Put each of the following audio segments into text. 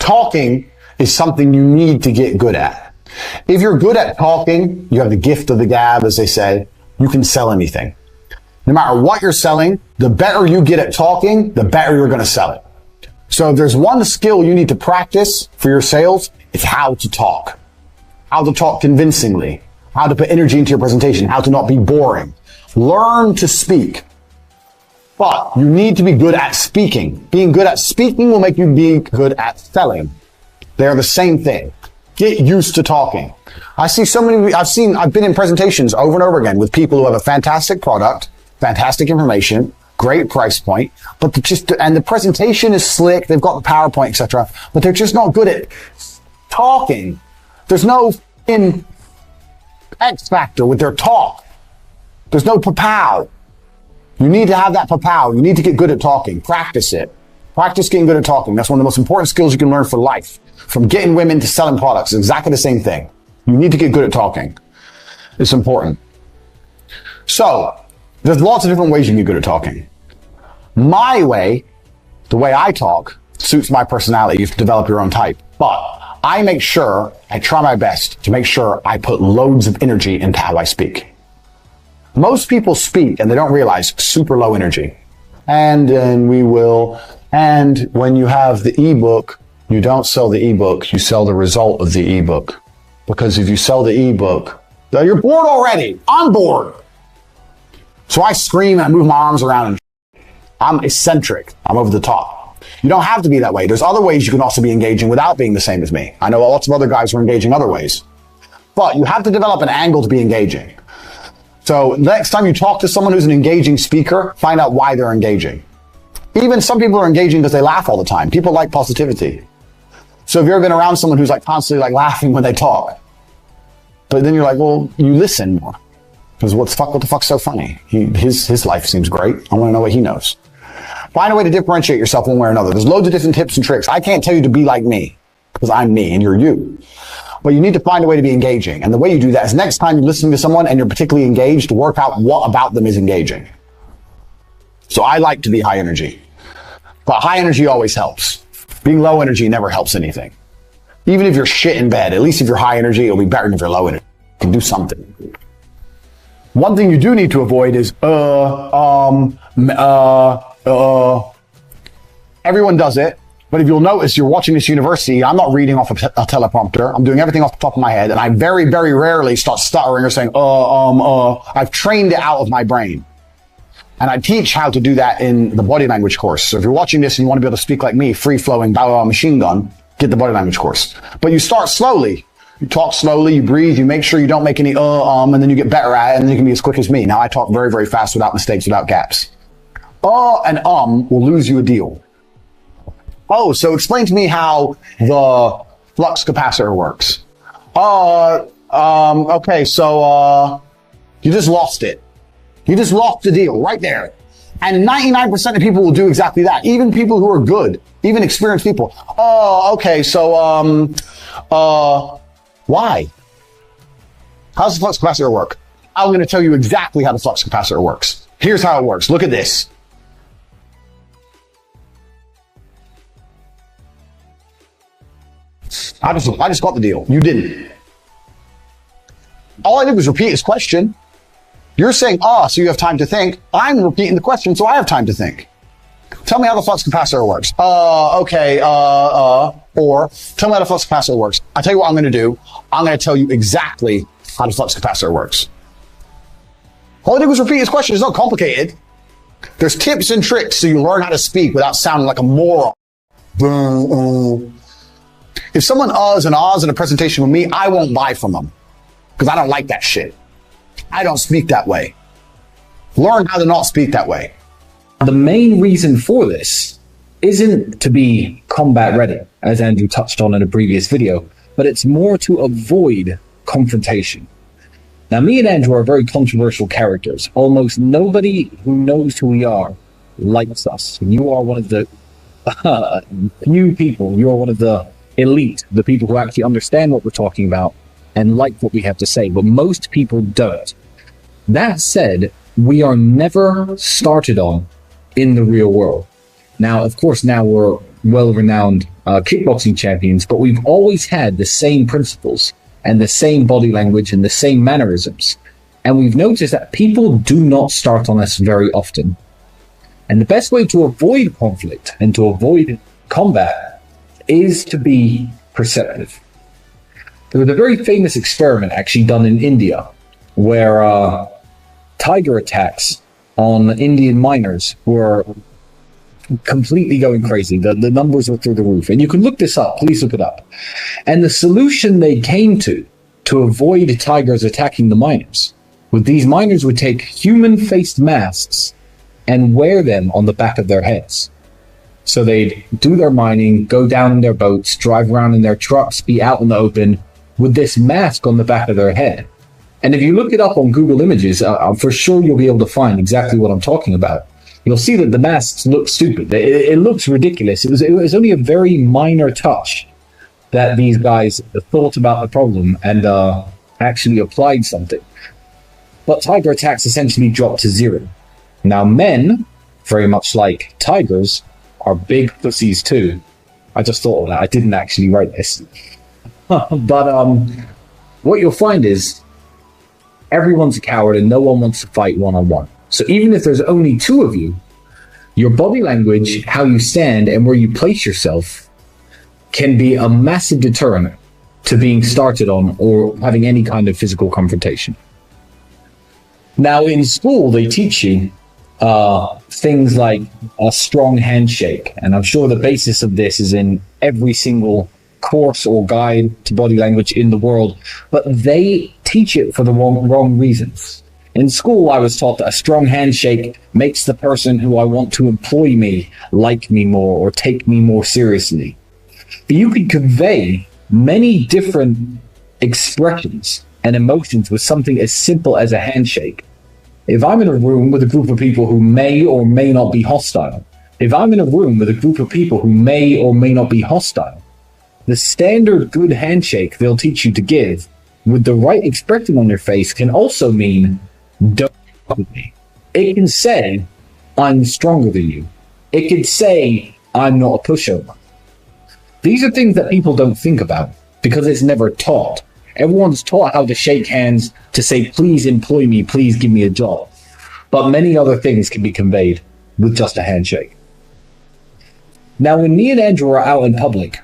talking is something you need to get good at. If you're good at talking, you have the gift of the gab, as they say, you can sell anything. No matter what you're selling, the better you get at talking, the better you're going to sell it. So if there's one skill you need to practice for your sales, it's how to talk. How to talk convincingly. How to put energy into your presentation. How to not be boring. Learn to speak. But you need to be good at speaking. Being good at speaking will make you be good at selling. They're the same thing. Get used to talking. I've been in presentations over and over again with people who have a fantastic product, fantastic information, great price point, but and the presentation is slick, they've got the PowerPoint, etc., but they're just not good at talking. There's no X factor with their talk. There's no pa-pow. You need to have that pa-pow. You need to get good at talking. Practice it. Practice getting good at talking. That's one of the most important skills you can learn for life. From getting women to selling products, it's exactly the same thing. You need to get good at talking. It's important. So, there's lots of different ways you can get good at talking. My way, the way I talk, suits my personality. You have to develop your own type. But I try my best to make sure I put loads of energy into how I speak. Most people speak and they don't realize super low energy. And when you have the ebook, you don't sell the ebook, you sell the result of the ebook. Because if you sell the ebook, you're bored already. I'm bored. So I scream and I move my arms around and I'm eccentric. I'm over the top. You don't have to be that way. There's other ways you can also be engaging without being the same as me. I know lots of other guys who are engaging other ways. But you have to develop an angle to be engaging. So next time you talk to someone who's an engaging speaker, find out why they're engaging. Even some people are engaging because they laugh all the time. People like positivity. So have you ever been around someone who's constantly laughing when they talk? But then you're like, well, you listen more. Because what the fuck's so funny? His life seems great. I want to know what he knows. Find a way to differentiate yourself one way or another. There's loads of different tips and tricks. I can't tell you to be like me, because I'm me and you're you. But you need to find a way to be engaging. And the way you do that is next time you're listening to someone and you're particularly engaged, work out what about them is engaging. So I like to be high energy. But high energy always helps. Being low energy never helps anything. Even if you're shit in bed, at least if you're high energy, it'll be better than if you're low energy. You can do something. One thing you do need to avoid is, everyone does it. But if you'll notice, you're watching this university, I'm not reading off a teleprompter. I'm doing everything off the top of my head. And I very, very rarely start stuttering or saying, I've trained it out of my brain. And I teach how to do that in the body language course. So if you're watching this and you want to be able to speak like me, free-flowing, machine gun, get the body language course. But you start slowly. You talk slowly, you breathe, you make sure you don't make any and then you get better at it, and then you can be as quick as me. Now I talk very, very fast without mistakes, without gaps. And will lose you a deal. Oh, so explain to me how the flux capacitor works. Okay, so you just lost it. You just lost the deal right there. And 99% of people will do exactly that. Even people who are good, even experienced people. Okay, so why? How does the flux capacitor work? I'm going to tell you exactly how the flux capacitor works. Here's how it works. Look at this. I just got the deal. You didn't. All I did was repeat his question. You're saying, so you have time to think. I'm repeating the question, so I have time to think. Tell me how the flux capacitor works. Okay, or tell me how the flux capacitor works. I'll tell you what I'm going to do. I'm going to tell you exactly how the flux capacitor works. All I did was repeat his question. It's not complicated. There's tips and tricks so you learn how to speak without sounding like a moron. If someone uhs and ahs in a presentation with me, I won't buy from them because I don't like that shit. I don't speak that way. Learn how to not speak that way. The main reason for this isn't to be combat ready, as Andrew touched on in a previous video, but it's more to avoid confrontation. Now, me and Andrew are very controversial characters. Almost nobody who knows who we are likes us. And you are one of the few people, you are one of the elite, the people who actually understand what we're talking about and like what we have to say, but most people don't. That said, we are never started on in the real world. Now, of course, now we're well-renowned kickboxing champions, but we've always had the same principles and the same body language and the same mannerisms. And we've noticed that people do not start on us very often. And the best way to avoid conflict and to avoid combat is to be perceptive. There was a very famous experiment actually done in India where tiger attacks on Indian miners were completely going crazy. The numbers were through the roof. And you can look this up. Please look it up. And the solution they came to avoid tigers attacking the miners was these miners would take human-faced masks and wear them on the back of their heads. So they'd do their mining, go down in their boats, drive around in their trucks, be out in the open with this mask on the back of their head. And if you look it up on Google Images, I'm for sure you'll be able to find exactly what I'm talking about. You'll see that the masks look stupid. It looks ridiculous. It was only a very minor touch that these guys thought about the problem and actually applied something. But tiger attacks essentially dropped to zero. Now men, very much like tigers, are big pussies too. I just thought of that. I didn't actually write this. But what you'll find is everyone's a coward and no one wants to fight one-on-one. So even if there's only two of you, your body language, how you stand, and where you place yourself can be a massive deterrent to being started on or having any kind of physical confrontation. Now, in school, they teach you things like a strong handshake. And I'm sure the basis of this is in every single course or guide to body language in the world. But they teach it for the wrong reasons. In school, I was taught that a strong handshake makes the person who I want to employ me like me more or take me more seriously. But you can convey many different expressions and emotions with something as simple as a handshake. If I'm in a room with a group of people who may or may not be hostile, the standard good handshake they'll teach you to give with the right expression on your face can also mean, don't fuck with me. It can say, I'm stronger than you. It can say, I'm not a pushover. These are things that people don't think about because it's never taught. Everyone's taught how to shake hands, to say, please employ me, please give me a job. But many other things can be conveyed with just a handshake. Now, when me and Andrew are out in public,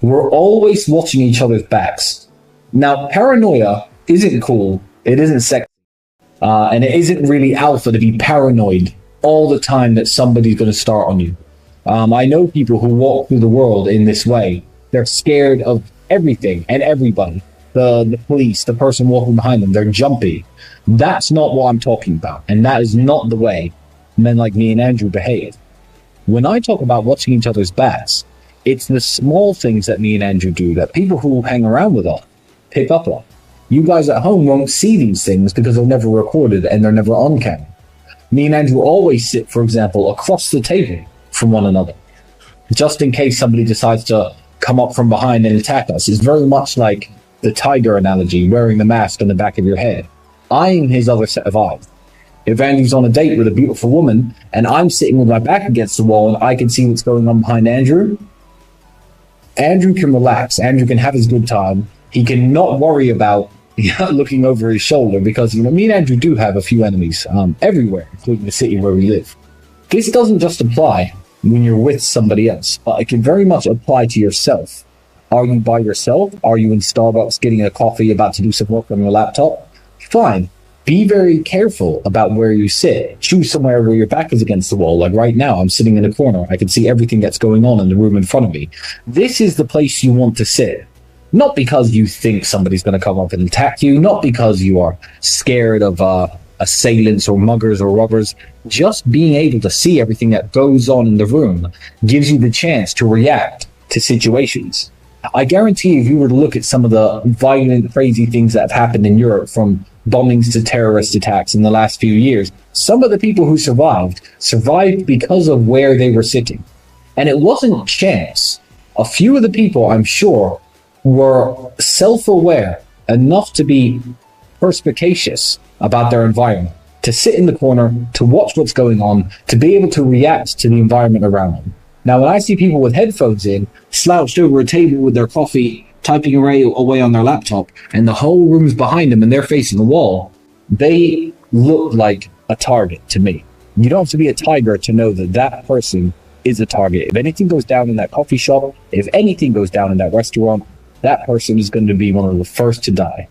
we're always watching each other's backs. Now, paranoia isn't cool, it isn't sexy, and it isn't really alpha to be paranoid all the time that somebody's going to start on you. I know people who walk through the world in this way. They're scared of everything and everybody. The police, the person walking behind them, they're jumpy. That's not what I'm talking about. And that is not the way men like me and Andrew behave. When I talk about watching each other's backs, it's the small things that me and Andrew do that people who hang around with us pick up on. You guys at home won't see these things because they're never recorded and they're never on camera. Me and Andrew always sit, for example, across the table from one another, just in case somebody decides to come up from behind and attack us. It's very much like the tiger analogy, wearing the mask on the back of your head, eyeing his other set of eyes. If Andrew's on a date with a beautiful woman and I'm sitting with my back against the wall and I can see what's going on behind Andrew, Andrew can relax. Andrew can have his good time. He can not worry about looking over his shoulder because, me and Andrew do have a few enemies everywhere, including the city where we live. This doesn't just apply when you're with somebody else, but it can very much apply to yourself. Are you by yourself? Are you in Starbucks getting a coffee, about to do some work on your laptop? Fine. Be very careful about where you sit. Choose somewhere where your back is against the wall. Like right now, I'm sitting in a corner. I can see everything that's going on in the room in front of me. This is the place you want to sit. Not because you think somebody's going to come up and attack you. Not because you are scared of assailants or muggers or robbers. Just being able to see everything that goes on in the room gives you the chance to react to situations. I guarantee if you were to look at some of the violent, crazy things that have happened in Europe, from bombings to terrorist attacks in the last few years, some of the people who survived because of where they were sitting. And it wasn't chance. A few of the people, I'm sure, were self-aware enough to be perspicacious about their environment, to sit in the corner, to watch what's going on, to be able to react to the environment around them. Now, when I see people with headphones in, slouched over a table with their coffee, typing away on their laptop, and the whole room's behind them and they're facing a wall, they look like a target to me. You don't have to be a tiger to know that that person is a target. If anything goes down in that coffee shop, if anything goes down in that restaurant, that person is going to be one of the first to die.